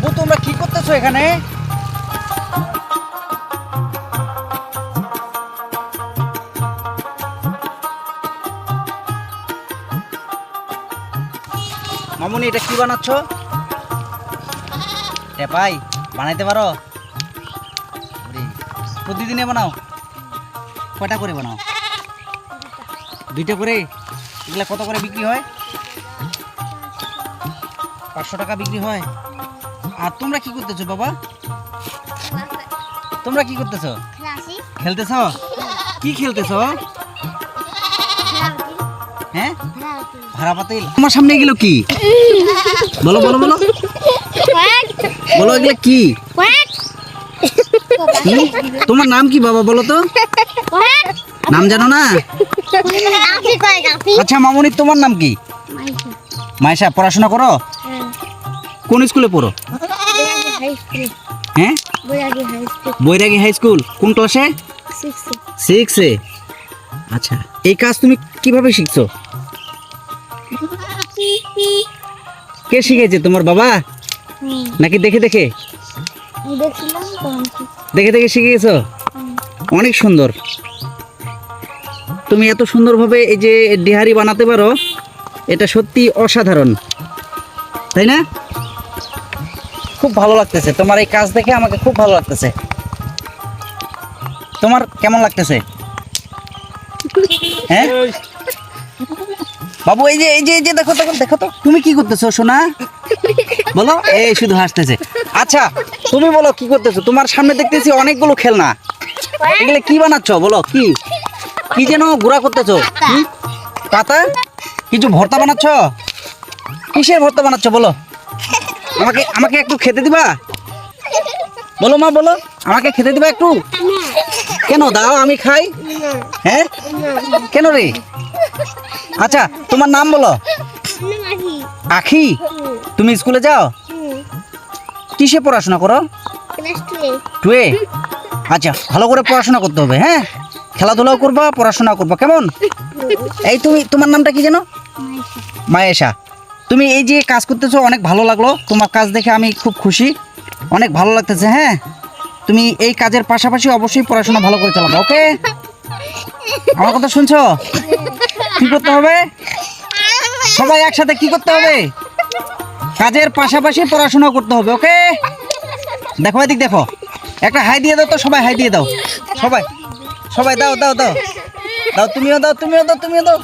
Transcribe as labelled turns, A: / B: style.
A: বাবু তোমরা কি করতেছো এখানে? মামুনি এটা কি বানাচ্ছ? টেপাই বানাইতে পারো? প্রতিদিনে বানাও? কয়টা করে বানাও? 2টা করে? এগুলা কত করে বিক্রি হয়? 500 টাকা বিক্রি হয়। আর তোমরা কি করতেছো বাবা? তোমরা কি করতেছো? খেলতেছো? কি খেলতেছো? হ্যাঁ, ভাড়া পাতিল। তোমার সামনে এগুলো কি? বলো বলো বলো বলো, এগুলো কি? তোমার নাম কি বাবা বলো তো? নাম জানো না? আচ্ছা মামুনি তোমার নাম কি? মাইশা। পড়াশোনা করো? কোন স্কুলে পড়ো? হ্যাঁ, বৈরাগী হাই স্কুল। কোন ক্লাসে? 6-এ। আচ্ছা, এই কাজ তুমি কিভাবে শিখছো? কে শিখেছে, তোমার বাবা নাকি দেখে দেখে? দেখে দেখে শিখে গেছো? অনেক সুন্দর। তুমি এত সুন্দরভাবে এই যে ডিহারি বানাতে পারো, এটা সত্যি অসাধারণ, তাই না? খুব ভালো লাগতেছে তোমার এই কাজ দেখে, আমাকে খুব ভালো লাগতেছে। তোমার কেমন লাগতেছে? হ্যাঁ বাবু, এই যে এই যে এই যে দেখো দেখো দেখো তো, তুমি কি করতেছো সোনা? বলো। এই শুধু হাসতেছে। আচ্ছা তুমি বলো কি করতেছো? তোমার সামনে দেখতেছি অনেকগুলো খেলনা, এগুলো কি বানাচ্ছ বলো? কি কি যেন গুড়া করতেছো? পাতা? কিছু ভর্তা বানাচ্ছ? কিসের ভর্তা বানাচ্ছ বলো? আমাকে আমাকে একটু খেতে দিবা? বলো মা বলো, আমাকে খেতে দিবা একটু? কেন দাও, আমি খাই। হ্যাঁ, কেন রে? আচ্ছা তোমার নাম বলো। আখি। তুমি স্কুলে যাও? কিসে পড়াশোনা করো? 2-এ। আচ্ছা, ভালো করে পড়াশোনা করতে হবে। হ্যাঁ, খেলাধুলাও করবা, পড়াশোনা করবা, কেমন? এই তুমি, তোমার নামটা কি যেন? মায়েশা। তুমি এই যে কাজ করতেছো, অনেক ভালো লাগলো তোমার কাজ দেখে, আমি খুব খুশি, অনেক ভালো লাগতেছে। হ্যাঁ, তুমি এই কাজের পাশাপাশি অবশ্যই পড়াশোনা ভালো করে চালাবা, ওকে? আমার কথা শুনছো? কি করতে হবে? সবাই একসাথে কি করতে হবে? কাজের পাশাপাশি পড়াশোনা করতে হবে, ওকে? দেখো এদিক দেখো, একটা হাই দিয়ে দাও তো, সবাই হাই দিয়ে দাও। সবাই সবাই দাও দাও দাও দাও, তুমিও দাও তুমিও দাও তুমিও দাও।